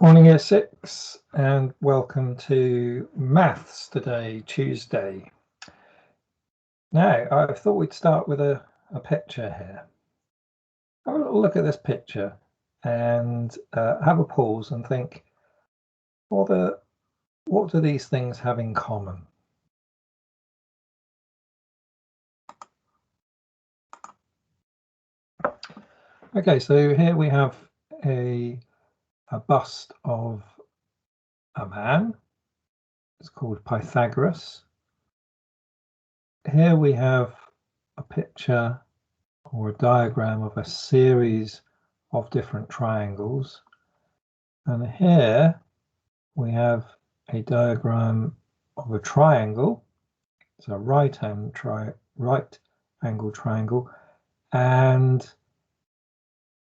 Morning Year 6 and welcome to Maths today, Tuesday. Now, I thought we'd start with a picture here. Have a little look at this picture and have a pause and think, what do these things have in common? Okay, so here we have a bust of a man. It's called Pythagoras. Here we have a picture or a diagram of a series of different triangles, and here we have a diagram of a triangle. It's a right angle triangle, and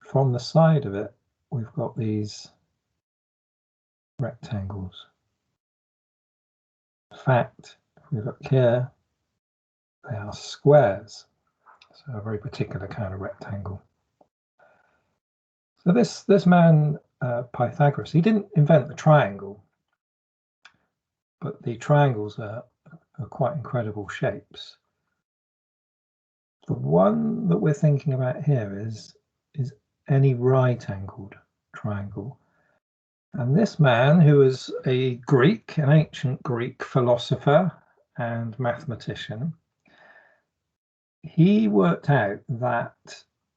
from the side of it we've got these rectangles. In fact, if we look here, they are squares, so a very particular kind of rectangle. So this man Pythagoras, he didn't invent the triangle, but the triangles are quite incredible shapes. The one that we're thinking about here is any right-angled triangle. And this man, who was an ancient Greek philosopher and mathematician, he worked out that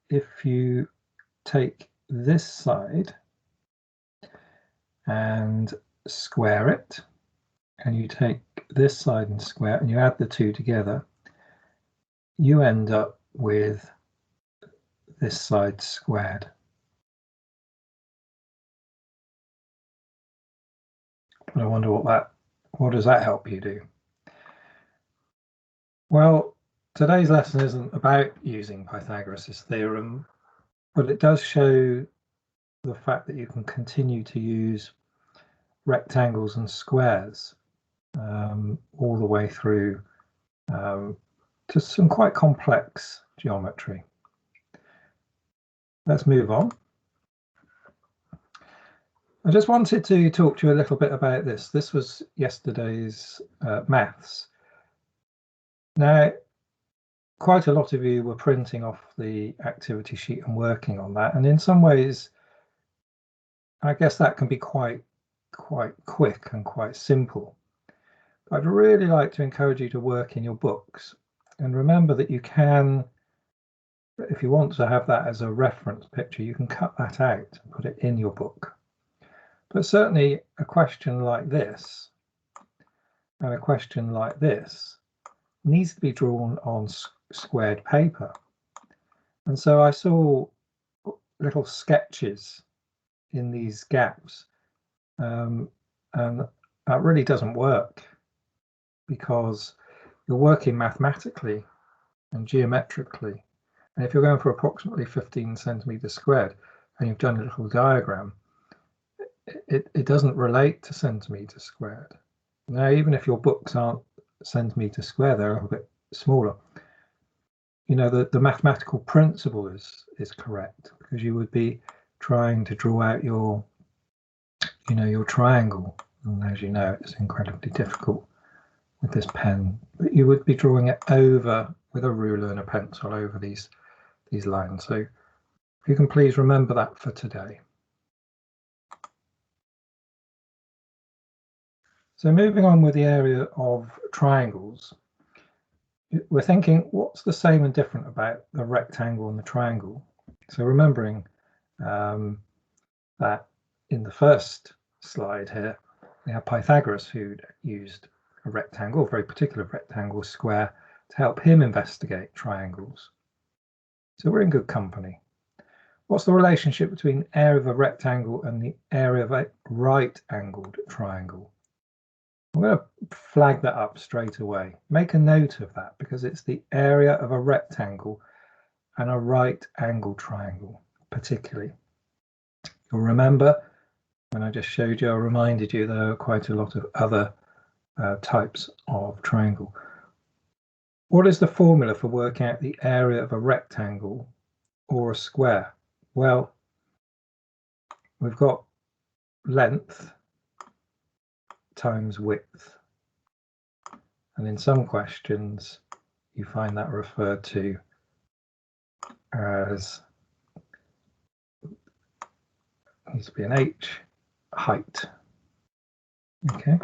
if you take this side and square it, and you take this side and square it, and you add the two together, you end up with this side squared. But I wonder what does that help you do? Well, today's lesson isn't about using Pythagoras' theorem, but it does show the fact that you can continue to use rectangles and squares all the way through to some quite complex geometry. Let's move on. I just wanted to talk to you a little bit about this. This was yesterday's maths. Now, quite a lot of you were printing off the activity sheet and working on that, and in some ways I guess that can be quite quick and quite simple. I'd really like to encourage you to work in your books, and remember that you can, if you want to have that as a reference picture, you can cut that out and put it in your book. But certainly a question like this and a question like this needs to be drawn on squared paper. And so I saw little sketches in these gaps, and that really doesn't work, because you're working mathematically and geometrically, and if you're going for approximately 15 centimeters squared and you've done a little diagram, it doesn't relate to centimeters squared. Now, even if your books aren't centimeters square, they're a little bit smaller, you know, the mathematical principle is correct, because you would be trying to draw out your triangle, and as you know, it's incredibly difficult with this pen, but you would be drawing it over with a ruler and a pencil over these lines. So if you can please remember that for today. So moving on with the area of triangles, we're thinking, what's the same and different about the rectangle and the triangle? So remembering that in the first slide here, we have Pythagoras, who used a rectangle, a very particular rectangle square, to help him investigate triangles. So we're in good company. What's the relationship between the area of a rectangle and the area of a right-angled triangle? I'm going to flag that up straight away. Make a note of that, because it's the area of a rectangle and a right-angled triangle, particularly. You'll remember when I just showed you, I reminded you there are quite a lot of other types of triangle. What is the formula for working out the area of a rectangle or a square? Well, we've got length times width. And in some questions, you find that referred to as, needs to be an H, height. Okay,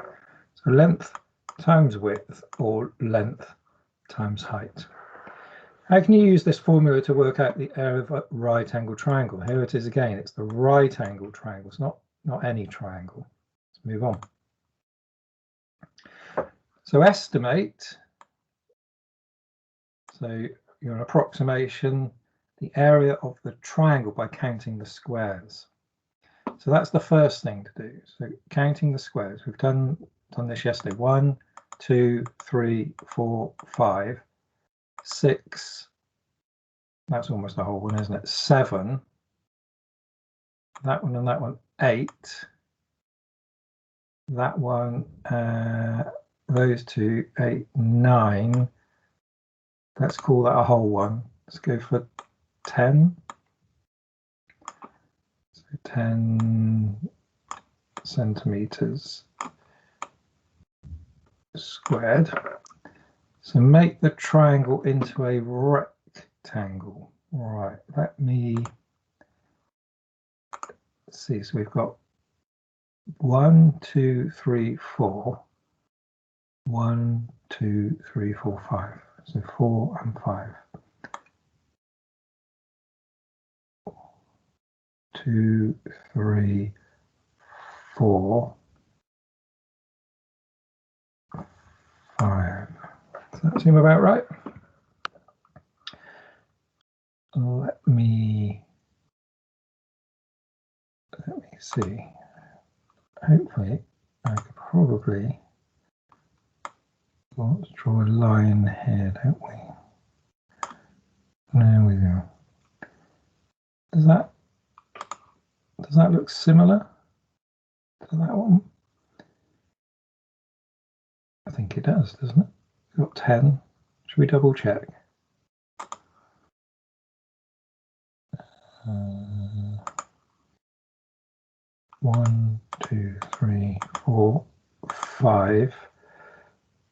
so length times width, or length times height. How can you use this formula to work out the area of a right angle triangle? Here it is again, it's the right angle triangle, it's not any triangle. Let's move on. So estimate, so your approximation, the area of the triangle by counting the squares. So that's the first thing to do. So counting the squares, we've done this yesterday. 1, 2, 3, 4, 5, 6. That's almost the whole one, isn't it? 7. That one and that one, 8. That one, those two, 8, 9. Let's call that a whole one. Let's go for 10. So 10 centimeters squared. So make the triangle into a rectangle. Right, let me see. So we've got 1, 2, 3, 4. 1, 2, 3, 4, 5. So 4 and 5. 2, 3, 4, 5. Does that seem about right? Let me see. Hopefully, I could probably. Let's draw a line here, don't we? There we go. Does that look similar to that one? I think it does, doesn't it? We've got 10. Should we double check? 1, 2, 3, 4, 5,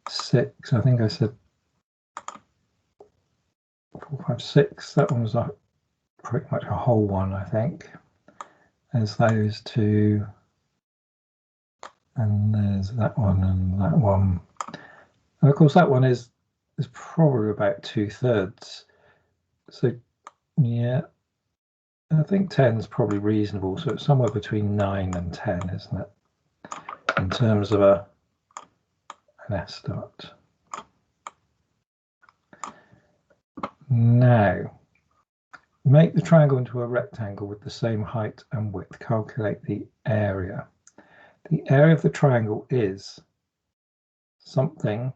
6. I think I said 4, 5, 6. That one was pretty much a whole one, I think. There's those two, and there's that one and that one. And of course, that one is probably about 2/3. So yeah, I think 10 is probably reasonable. So it's somewhere between 9 and 10, isn't it? In terms of an estimate. Now, make the triangle into a rectangle with the same height and width. Calculate the area. The area of the triangle is something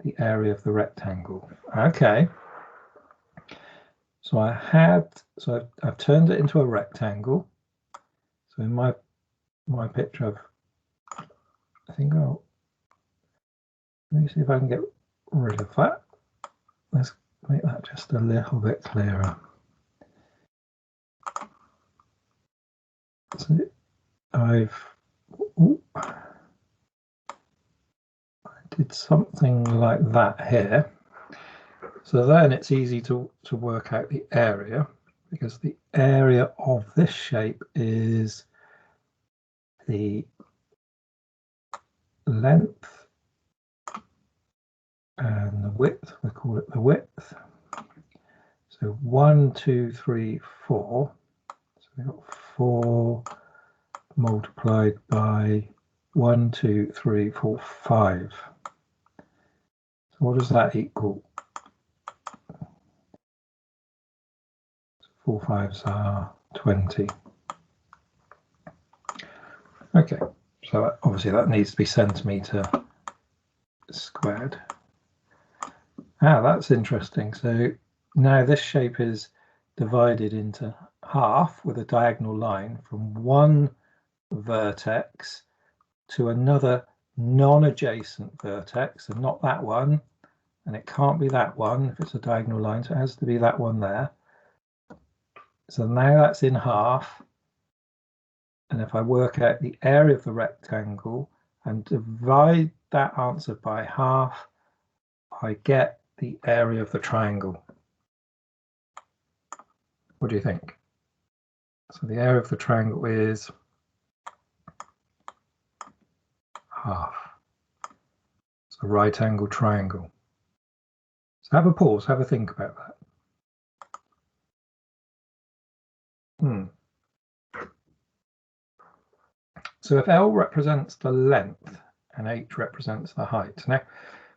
the area of the rectangle. Okay. So I've turned it into a rectangle. So in my picture, I think let me see if I can get rid of that. Let's make that just a little bit clearer. So I did something like that here. So then it's easy to work out the area, because the area of this shape is the length and the width. We call it the width. So 1, 2, 3, 4. So we've got 4 multiplied by 1, 2, 3, 4, 5. So what does that equal? 4 5s are 20. Okay, so obviously that needs to be centimetre squared. That's interesting. So now this shape is divided into half with a diagonal line from one vertex to another non-adjacent vertex, and not that one, and it can't be that one if it's a diagonal line, so it has to be that one there. So now that's in half, And if I work out the area of the rectangle and divide that answer by half, I get the area of the triangle. What do you think? So the area of the triangle is half. It's a right angle triangle. So have a pause, have a think about that. So if L represents the length and H represents the height. Now,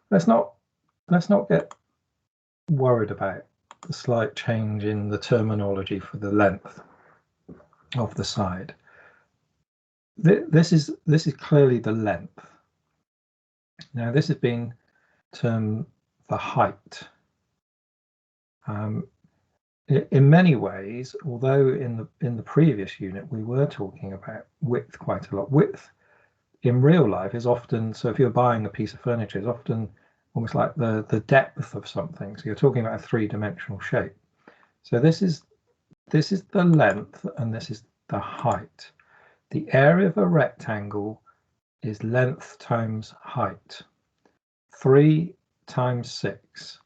let's not get worried about the slight change in the terminology for the length of the side. This is clearly the length. Now this has been termed the height. In many ways, although in the previous unit we were talking about width quite a lot, width in real life is often, so if you're buying a piece of furniture, is often almost like the depth of something. So you're talking about a three-dimensional shape. So this is the length and this is the height. The area of a rectangle is length times height. 3 times 6.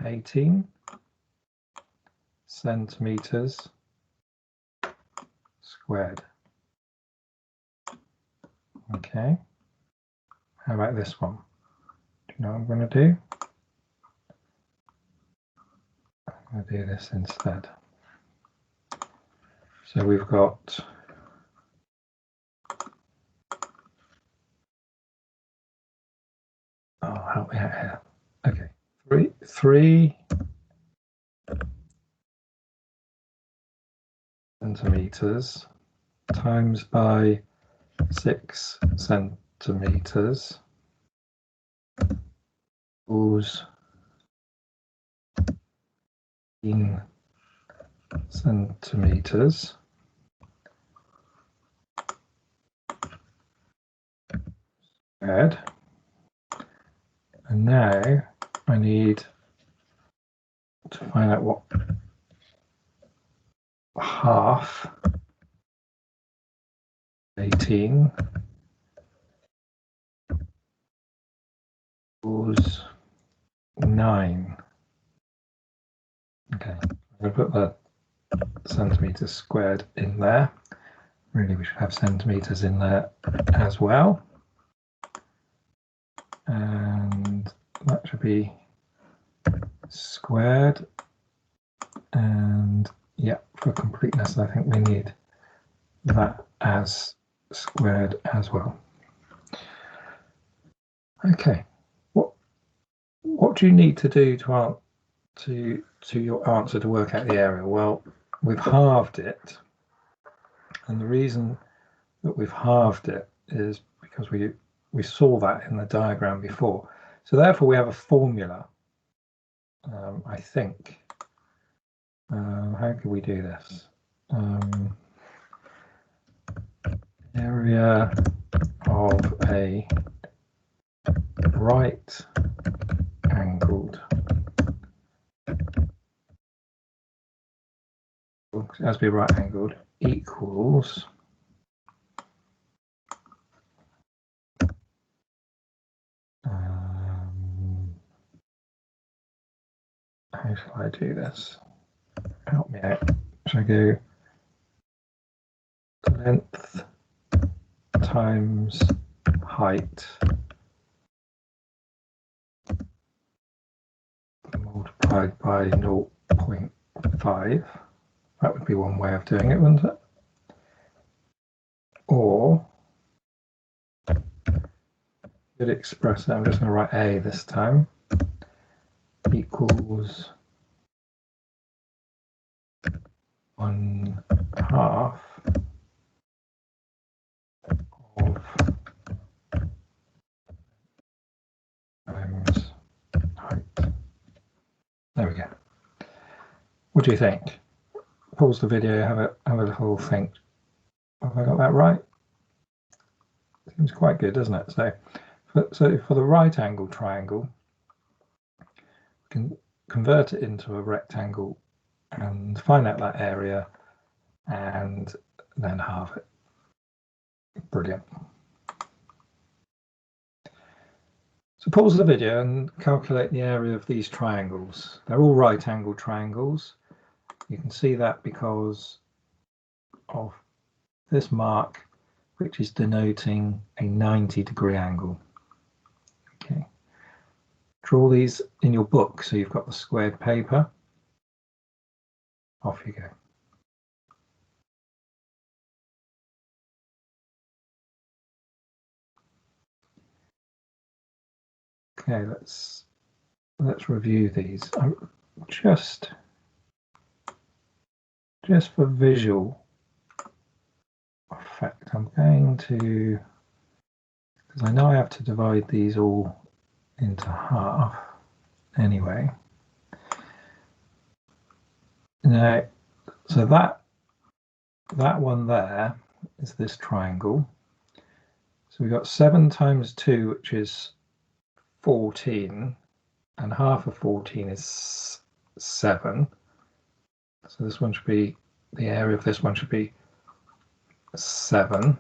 18 centimeters squared. Okay. How about this one? Do you know what I'm going to do? I'm going to do this instead. So we've got help me out here. Okay, 3 centimeters times by 6 centimeters equals 15 centimeters. Squared. And now I need to find out what half 18 equals 9. Okay, I'm going to put the centimeters squared in there. Really, we should have centimeters in there as well. And that should be squared. And yeah, for completeness, I think we need that as squared as well. Okay, what do you need to do to your answer to work out the area? Well, we've halved it, and the reason that we've halved it is because we saw that in the diagram before. So therefore we have a formula, I think. How can we do this? Area of a right angled, as be right angled, equals how shall I do this? Help me out. Shall I go length times height multiplied by 0.5? That would be one way of doing it, wouldn't it? Or you'd express it, I'm just going to write A this time, equals 1/2 of times height. There we go. What do you think? Pause the video, have a little think. Have I got that right? Seems quite good, doesn't it? So for the right angle triangle, we can convert it into a rectangle and find out that area and then halve it. Brilliant. So pause the video and calculate the area of these triangles. They're all right angle triangles. You can see that because of this mark, which is denoting a 90-degree angle. Okay. Draw these in your book so you've got the squared paper. Off you go. Okay, let's review these. Just for visual effect, I'm going to, because I know I have to divide these all into half anyway. Now, so that one there is this triangle. So we've got 7 times 2, which is 14, and half of 14 is 7. So this one should be, the area of this one should be 7.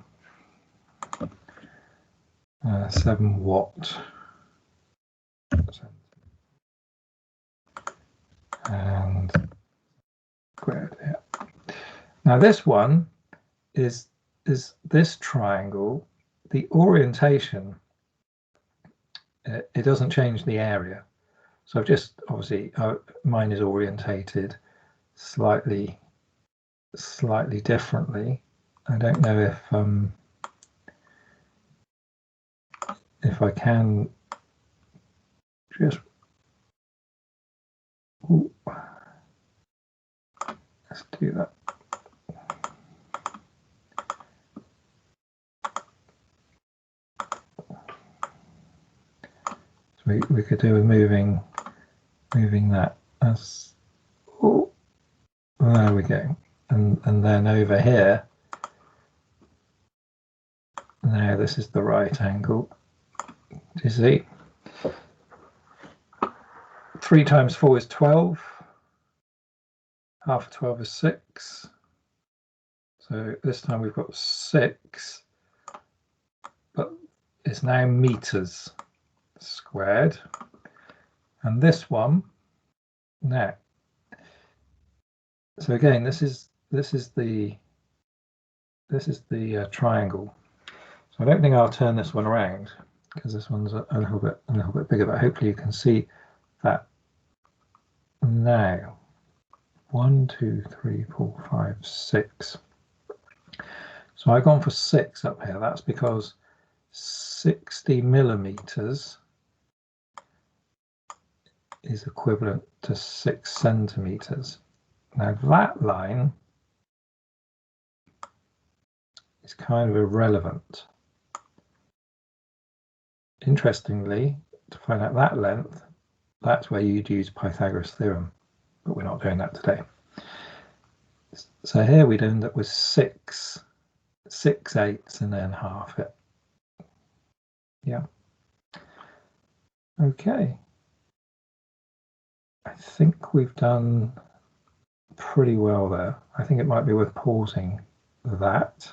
7 watt. And squared, yeah. Now this one is this triangle. The orientation, it doesn't change the area. So I've just, obviously, mine is orientated slightly differently. I don't know if I can just, ooh, let's do that. So we could do with moving that as, oh, there we go. And then over here, now this is the right angle. Do you see? 3 times 4 is 12. Half of 12 is 6. So this time we've got 6, but it's now meters squared. And this one now. So again, this is the triangle. So I don't think I'll turn this one around because this one's a little bit bigger, but hopefully you can see that now. 1, 2, 3, 4, 5, 6. So I've gone for 6 up here. That's because 60 millimeters is equivalent to 6 centimeters. Now that line is kind of irrelevant. Interestingly, to find out that length, that's where you'd use Pythagoras theorem, but we're not doing that today. So here we'd end up with 6 eighths and then half it. Yeah. Okay. I think we've done pretty well there. I think it might be worth pausing that.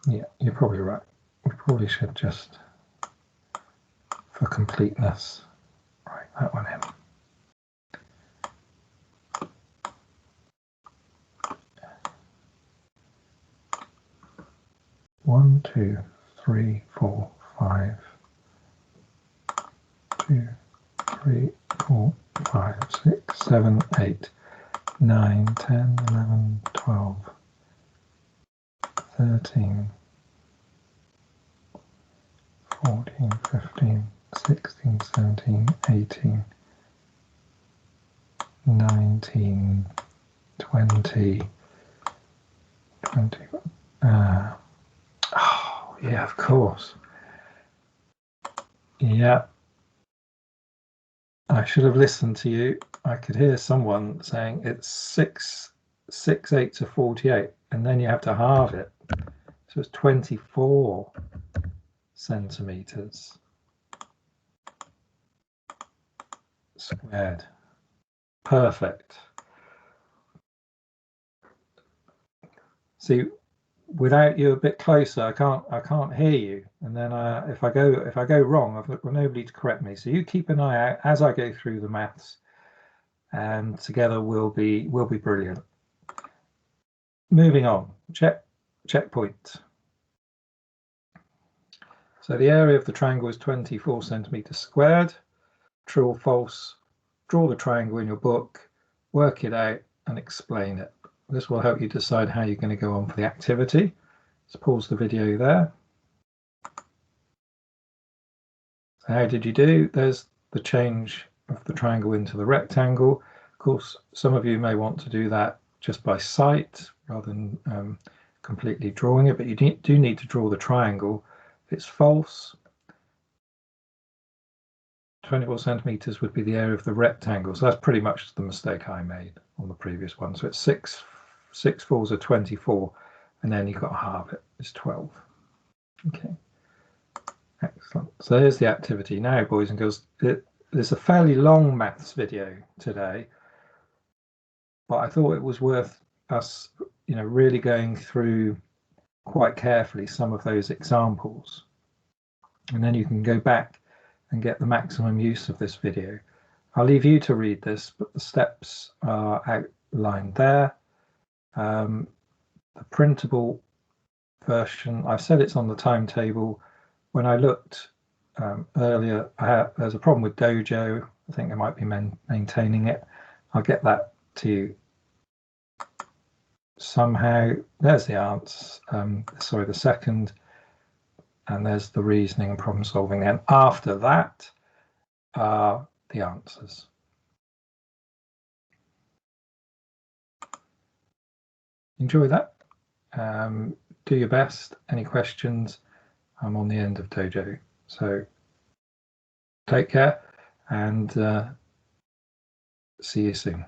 Yeah, you're probably right. We probably should just, for completeness, write that one in. One, 2, 3, 4, 5. 2, 3, 4, 5, 6, 7, 8, 9, 10, 11, 12, 13, 14, 15, 16, 17, 18, 19, 20, 21. Oh, yeah, of course. Yeah. I should have listened to you. I could hear someone saying it's 6 eighths of 48, and then you have to halve it. So it's 24 centimeters squared. Perfect. See, without you a bit closer, I can't hear you. And then if I go wrong, I've got nobody to correct me. So you keep an eye out as I go through the maths, and together we'll be brilliant. Moving on, checkpoint. So the area of the triangle is 24 centimeters squared. True or false? Draw the triangle in your book, work it out, and explain it. This will help you decide how you're going to go on for the activity. Let's pause the video there. So how did you do? There's the change of the triangle into the rectangle. Of course, some of you may want to do that just by sight rather than completely drawing it, but you do need to draw the triangle. If it's false, 24 centimeters would be the area of the rectangle. So that's pretty much the mistake I made on the previous one. So it's 6 fours are 24, and then you've got to halve it. It's 12. Okay. Excellent. So here's the activity. Now, boys and girls, there's a fairly long maths video today, but I thought it was worth us, really going through quite carefully some of those examples. And then you can go back and get the maximum use of this video. I'll leave you to read this, but the steps are outlined there. The printable version, I've said it's on the timetable. When I looked earlier, there's a problem with Dojo. I think they might be maintaining it. I'll get that to you somehow. There's the answer, sorry, the second, and there's the reasoning and problem solving. And after that are the answers. Enjoy that. Do your best. Any questions? I'm on the end of Dojo. So take care and see you soon.